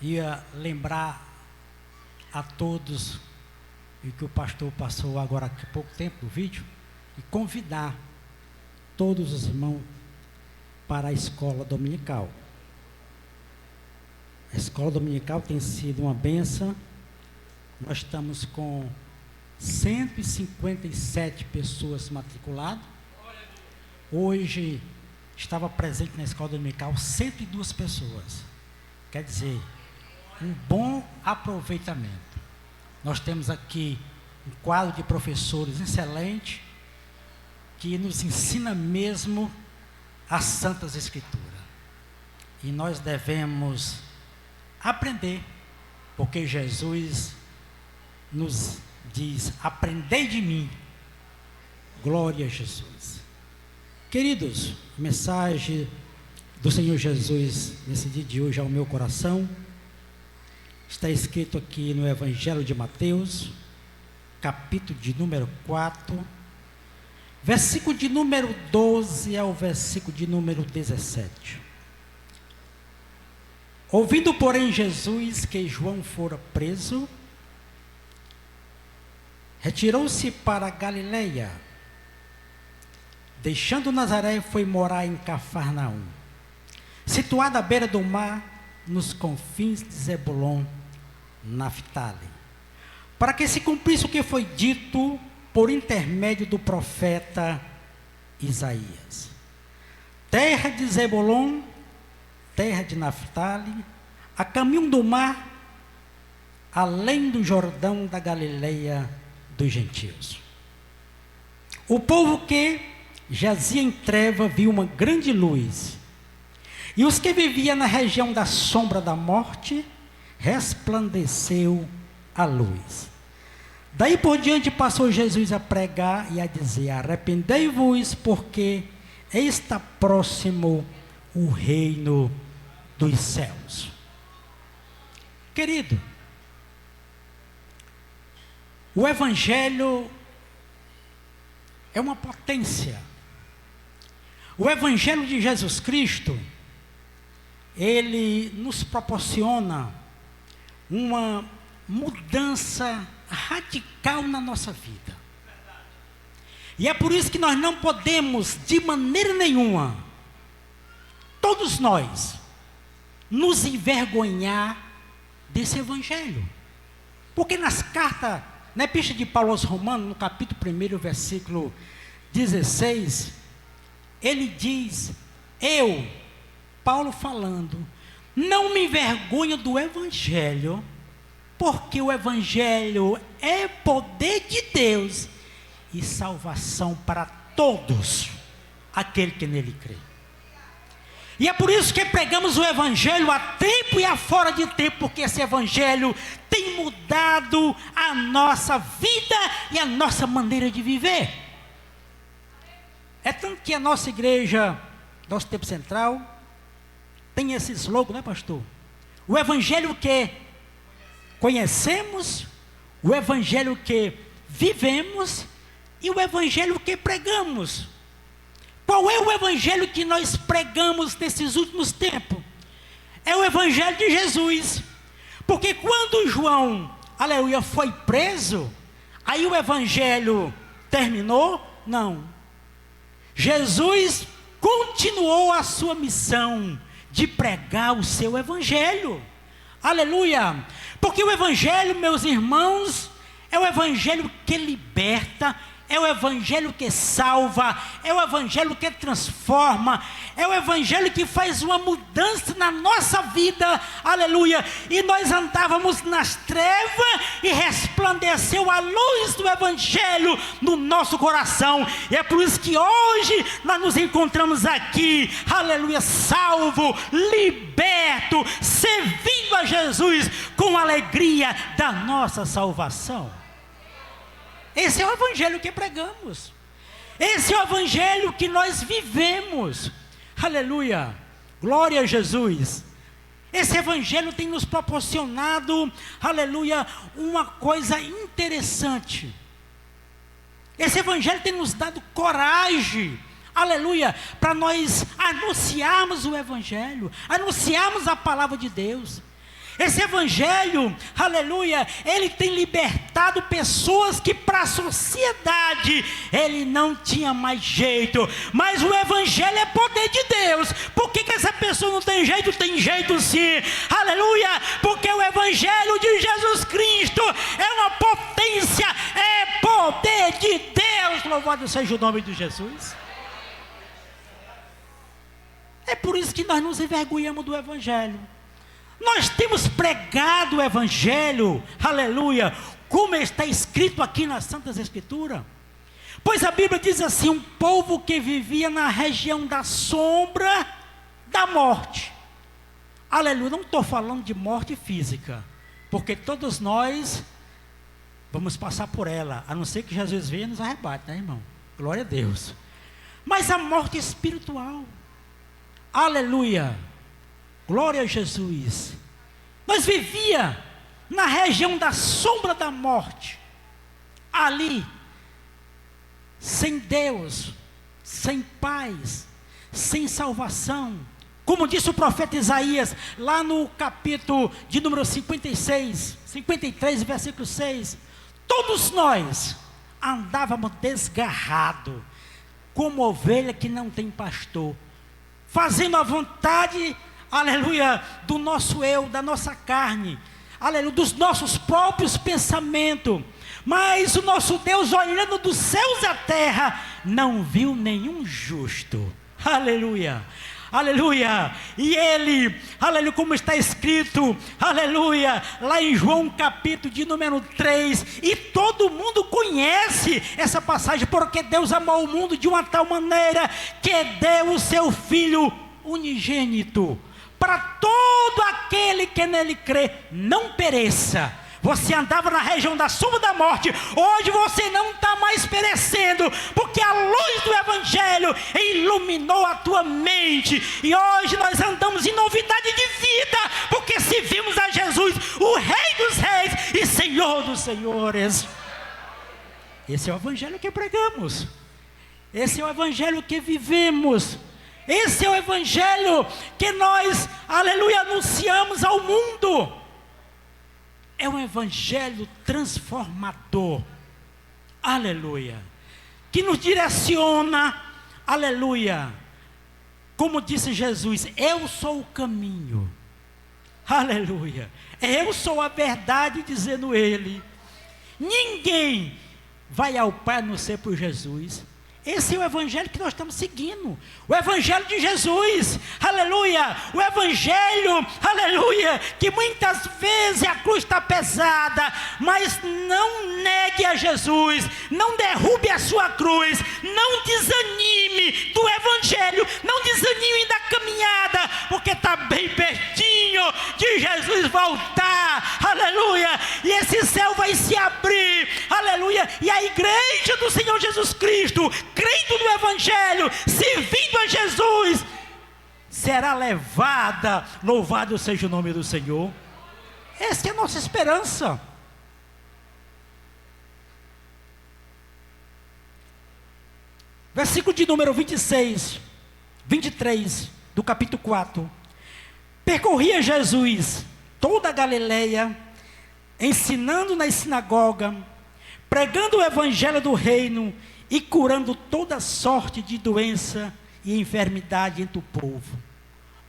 ia lembrar a todos e que o pastor passou agora há pouco tempo no vídeo, e convidar todos os irmãos para a escola dominical. A escola dominical tem sido uma bênção. Nós estamos com 157 pessoas matriculadas. Hoje estava presente na escola dominical 102 pessoas. Quer dizer, um bom aproveitamento. Nós temos aqui um quadro de professores excelente, que nos ensina mesmo as Santas Escrituras. E nós devemos aprender, porque Jesus nos diz: aprendei de mim. Glória a Jesus. Queridos, mensagem do Senhor Jesus nesse dia de hoje ao meu coração está escrito aqui no Evangelho de Mateus, capítulo de número 4, versículo de número 12 ao versículo de número 17. Ouvindo, porém, Jesus que João fora preso, retirou-se para a Galileia, deixando Nazaré, foi morar em Cafarnaum, situada à beira do mar, nos confins de Zebulon, Naftali, para que se cumprisse o que foi dito por intermédio do profeta Isaías: terra de Zebulon, terra de Naftali, a caminho do mar, além do Jordão, da Galileia dos gentios. O povo que jazia em treva viu uma grande luz, e os que viviam na região da sombra da morte, resplandeceu a luz. Daí por diante passou Jesus a pregar e a dizer: arrependei-vos, porque está próximo o reino dos céus. Querido, o Evangelho é uma potência. O Evangelho de Jesus Cristo, ele nos proporciona uma mudança radical na nossa vida. E é por isso que nós não podemos, de maneira nenhuma, todos nós, nos envergonhar desse Evangelho. Porque nas cartas, na Epístola de Paulo aos Romanos, no capítulo 1, versículo 16, ele diz: eu, Paulo falando, não me envergonho do Evangelho, porque o Evangelho é poder de Deus e salvação para todos aquele que nele crê. E é por isso que pregamos o Evangelho a tempo e a fora de tempo, porque esse Evangelho tem mudado a nossa vida e a nossa maneira de viver. É tanto que a nossa igreja, nosso tempo central, tem esse slogan, né, pastor? O Evangelho que conhecemos, o Evangelho que vivemos e o Evangelho que pregamos. Qual é o Evangelho que nós pregamos nesses últimos tempos? É o Evangelho de Jesus. Porque quando João, aleluia, foi preso, aí o Evangelho terminou? Não. Jesus continuou a sua missão de pregar o seu Evangelho. Aleluia. Porque o Evangelho, meus irmãos, é o Evangelho que liberta, é o Evangelho que salva, é o Evangelho que transforma, é o Evangelho que faz uma mudança na nossa vida, aleluia. E nós andávamos nas trevas e resplandeceu a luz do Evangelho no nosso coração. E é por isso que hoje nós nos encontramos aqui, aleluia, salvo, liberto, servindo a Jesus com a alegria da nossa salvação. Esse é o Evangelho que pregamos. Esse é o Evangelho que nós vivemos. Aleluia. Glória a Jesus. Esse Evangelho tem nos proporcionado, aleluia, uma coisa interessante. Esse Evangelho tem nos dado coragem, aleluia, para nós anunciarmos o Evangelho, anunciarmos a palavra de Deus. Esse Evangelho, aleluia, ele tem libertado pessoas que para a sociedade ele não tinha mais jeito, mas o Evangelho é poder de Deus. Por que essa pessoa não tem jeito? Tem jeito sim, aleluia, porque o Evangelho de Jesus Cristo é uma potência, é poder de Deus, louvado seja o nome de Jesus. É por isso que nós nos envergonhamos do Evangelho. Nós temos pregado o Evangelho, aleluia, como está escrito aqui nas Santas Escrituras. Pois a Bíblia diz assim: um povo que vivia na região da sombra da morte. Aleluia, não estou falando de morte física, porque todos nós vamos passar por ela, a não ser que Jesus venha e nos arrebate, né, irmão? Glória a Deus. Mas a morte espiritual, aleluia, glória a Jesus. Nós vivia na região da sombra da morte, ali, sem Deus, sem paz, sem salvação. Como disse o profeta Isaías, lá no capítulo de número 53, versículo 6, todos nós andávamos desgarrados, como ovelha que não tem pastor, fazendo a vontade, aleluia, do nosso eu, da nossa carne, aleluia, dos nossos próprios pensamentos. Mas o nosso Deus, olhando dos céus à terra, não viu nenhum justo, aleluia, aleluia, e ele, aleluia, como está escrito, aleluia, lá em João capítulo de número 3, e todo mundo conhece essa passagem, porque Deus amou o mundo de uma tal maneira, que deu o seu Filho unigênito, para todo aquele que nele crê, não pereça. Você andava na região da sombra da morte, hoje você não está mais perecendo, porque a luz do Evangelho iluminou a tua mente, e hoje nós andamos em novidade de vida, porque servimos a Jesus, o Rei dos Reis e Senhor dos Senhores. Esse é o Evangelho que pregamos, esse é o Evangelho que vivemos, esse é o Evangelho que nós, aleluia, anunciamos ao mundo. É um Evangelho transformador, aleluia, que nos direciona, aleluia, como disse Jesus: eu sou o caminho, aleluia, eu sou a verdade, dizendo ele, ninguém vai ao Pai a não ser por Jesus. Esse é o Evangelho que nós estamos seguindo, o Evangelho de Jesus, aleluia, o Evangelho, aleluia, que muitas vezes a cruz está pesada, mas não negue a Jesus, não derrube a sua cruz, não desanime do Evangelho, não desanime da caminhada, porque está bem pertinho de Jesus voltar, aleluia, e esse céu vai se abrir, aleluia, e a igreja do Senhor Jesus Cristo, crendo no Evangelho, servindo a Jesus, será levada, louvado seja o nome do Senhor. Essa é a nossa esperança. Versículo de número 23 do capítulo 4. Percorria Jesus toda a Galileia, ensinando nas sinagogas, pregando o Evangelho do reino e curando toda sorte de doença e enfermidade entre o povo.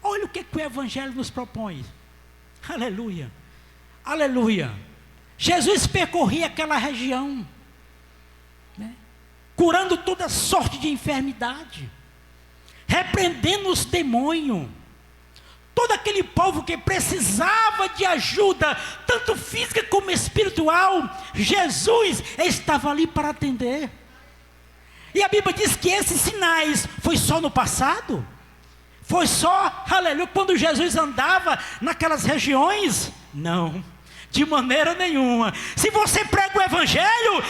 Olha o que o Evangelho nos propõe. Aleluia, aleluia. Jesus percorria aquela região, né, curando toda sorte de enfermidade, repreendendo os demônios. Todo aquele povo que precisava de ajuda, tanto física como espiritual, Jesus estava ali para atender. E a Bíblia diz que esses sinais foi só no passado? Foi só, aleluia, quando Jesus andava naquelas regiões? Não, de maneira nenhuma. Se você prega o Evangelho,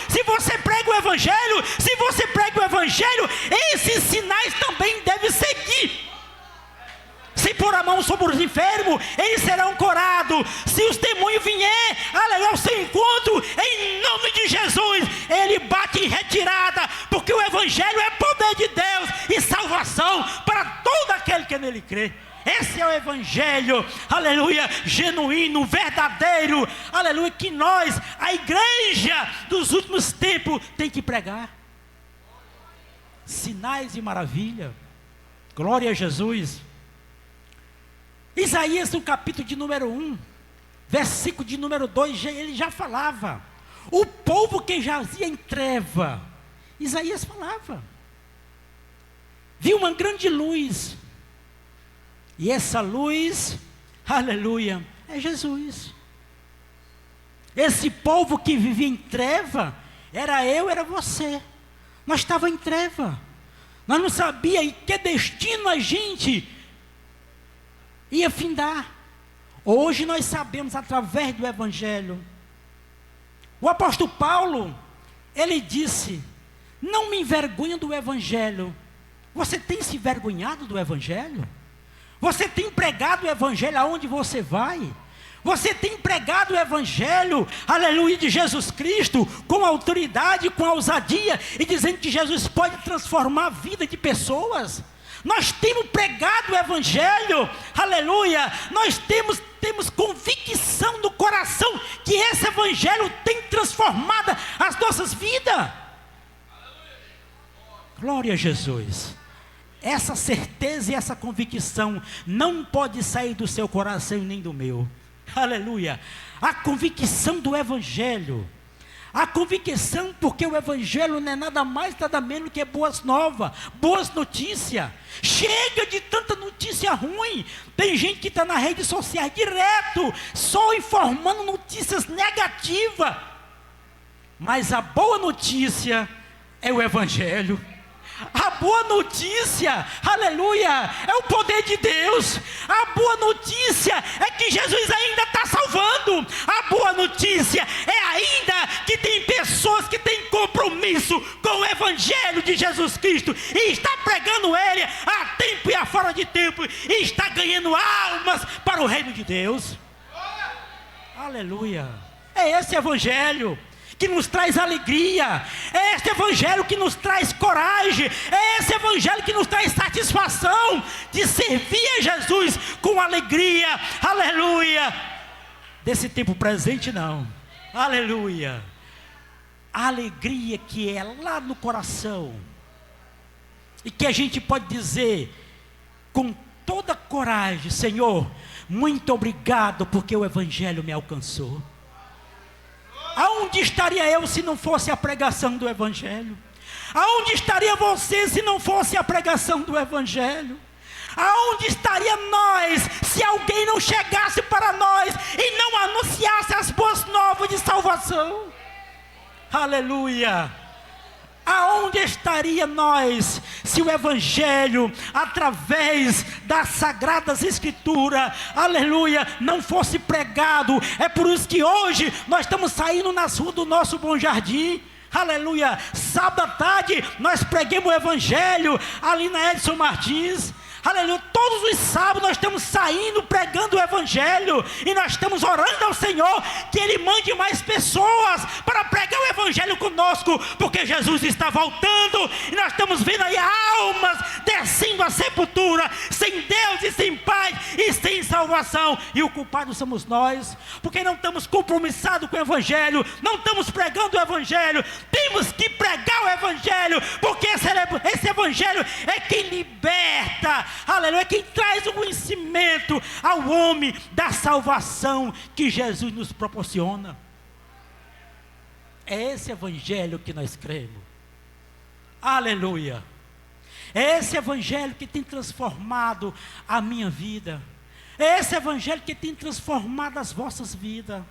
esses sinais também devem seguir. Se por mão sobre os enfermos, eles serão curados. Se os demônios vier, aleluia, ao seu encontro, em nome de Jesus, ele bate em retirada, porque o evangelho é poder de Deus e salvação para todo aquele que nele crê. Esse é o evangelho, aleluia, genuíno, verdadeiro, aleluia, que nós, a igreja dos últimos tempos, tem que pregar. Sinais e maravilha. Glória a Jesus. Isaías, no capítulo de número 1, versículo de número 2, ele já falava. O povo que jazia em treva, Isaías falava, viu uma grande luz. E essa luz, aleluia, é Jesus. Esse povo que vivia em treva, era eu, era você. Nós estávamos em treva. Nós não sabíamos em que destino a gente ia findar. Hoje nós sabemos através do evangelho. O apóstolo Paulo, ele disse, não me envergonho do evangelho. Você tem se envergonhado do evangelho? Você tem pregado o evangelho aonde você vai? Você tem pregado o evangelho, aleluia, de Jesus Cristo, com autoridade, com ousadia, e dizendo que Jesus pode transformar a vida de pessoas? Nós temos pregado o evangelho, aleluia, nós temos convicção no coração, que esse evangelho tem transformado as nossas vidas. Glória a Jesus. Essa certeza e essa convicção não pode sair do seu coração nem do meu. Aleluia. A convicção do evangelho. A convicção, porque o evangelho não é nada mais, nada menos que boas novas, boas notícias. Chega de tanta notícia ruim. Tem gente que está na rede social direto, só informando notícias negativas. Mas a boa notícia é o evangelho. A boa notícia, aleluia, é o poder de Deus. A boa notícia é que Jesus ainda está salvando. A boa notícia é ainda que tem pessoas que têm compromisso com o evangelho de Jesus Cristo e está pregando ele a tempo e a fora de tempo, e está ganhando almas para o reino de Deus. Aleluia. É esse evangelho que nos traz alegria, é esse evangelho que nos traz coragem, é esse evangelho que nos traz satisfação de servir a Jesus com alegria, aleluia, desse tempo presente não, aleluia, a alegria que é lá no coração, e que a gente pode dizer com toda coragem, Senhor, muito obrigado porque o evangelho me alcançou. Aonde estaria eu se não fosse a pregação do evangelho? Aonde estaria você se não fosse a pregação do evangelho? Aonde estaria nós se alguém não chegasse para nós e não anunciasse as boas novas de salvação? Aleluia! Aonde estaria nós se o evangelho, através das sagradas escrituras, aleluia, não fosse pregado? É por isso que hoje nós estamos saindo nas ruas do nosso Bom Jardim, aleluia. Sábado à tarde nós pregamos o evangelho ali na Edson Martins, aleluia. Todos os sábados nós estamos saindo pregando o evangelho, e nós estamos orando ao Senhor que Ele mande mais pessoas para pregar o evangelho conosco, porque Jesus está voltando, e nós estamos vendo aí almas descendo à sepultura, sem Deus e sem paz e sem salvação, e o culpado somos nós, porque não estamos compromissados com o evangelho, não estamos pregando o evangelho. Temos que pregar o evangelho, porque esse evangelho é quem liberta, aleluia, é quem traz o conhecimento ao homem da salvação que Jesus nos proporciona. É esse evangelho que nós cremos, aleluia. É esse evangelho que tem transformado a minha vida, é esse evangelho que tem transformado as vossas vidas.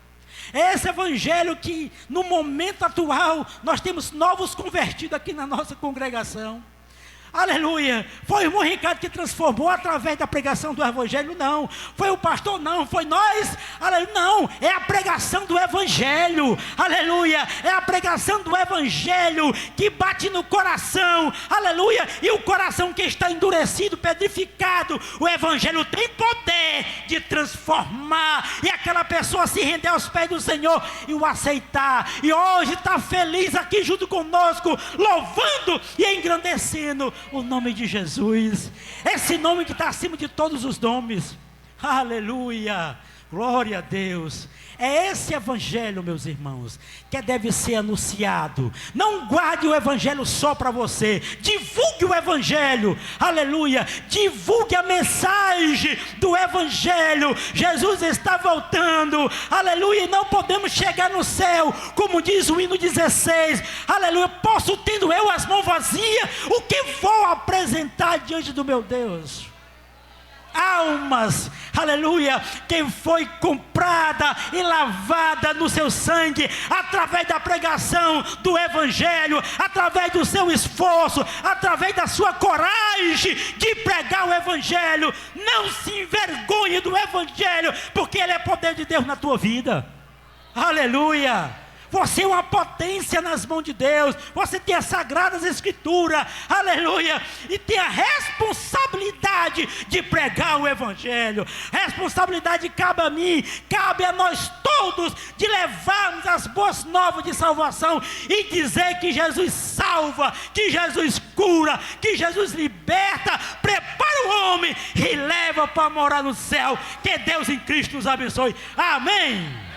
É esse evangelho que no momento atual nós temos novos convertidos aqui na nossa congregação. Aleluia. Foi o irmão Ricardo que transformou através da pregação do Evangelho? Não. Foi o pastor? Não. Foi nós? Aleluia. Não. É a pregação do Evangelho. Aleluia. É a pregação do Evangelho que bate no coração. Aleluia. E o coração que está endurecido, pedrificado, o Evangelho tem poder de transformar. E aquela pessoa se render aos pés do Senhor e o aceitar. E hoje está feliz aqui junto conosco, louvando e engrandecendo o nome de Jesus, esse nome que está acima de todos os nomes. Aleluia, glória a Deus. É esse evangelho, meus irmãos, que deve ser anunciado. Não guarde o evangelho só para você, divulgue o evangelho. Aleluia, divulgue a mensagem do evangelho. Jesus está voltando, aleluia, e não podemos chegar no céu, como diz o hino 16, aleluia, posso tendo eu as mãos vazias, o que vou apresentar diante do meu Deus? Almas, aleluia, quem foi comprada e lavada no seu sangue, através da pregação do Evangelho, através do seu esforço, através da sua coragem de pregar o Evangelho. Não se envergonhe do Evangelho, porque ele é poder de Deus na tua vida. Aleluia. Você é uma potência nas mãos de Deus. Você tem as sagradas escrituras, aleluia, e tem a responsabilidade de pregar o evangelho. A responsabilidade cabe a mim, cabe a nós todos, de levarmos as boas novas de salvação e dizer que Jesus salva, que Jesus cura, que Jesus liberta, prepara o homem e leva para morar no céu. Que Deus em Cristo nos abençoe. Amém.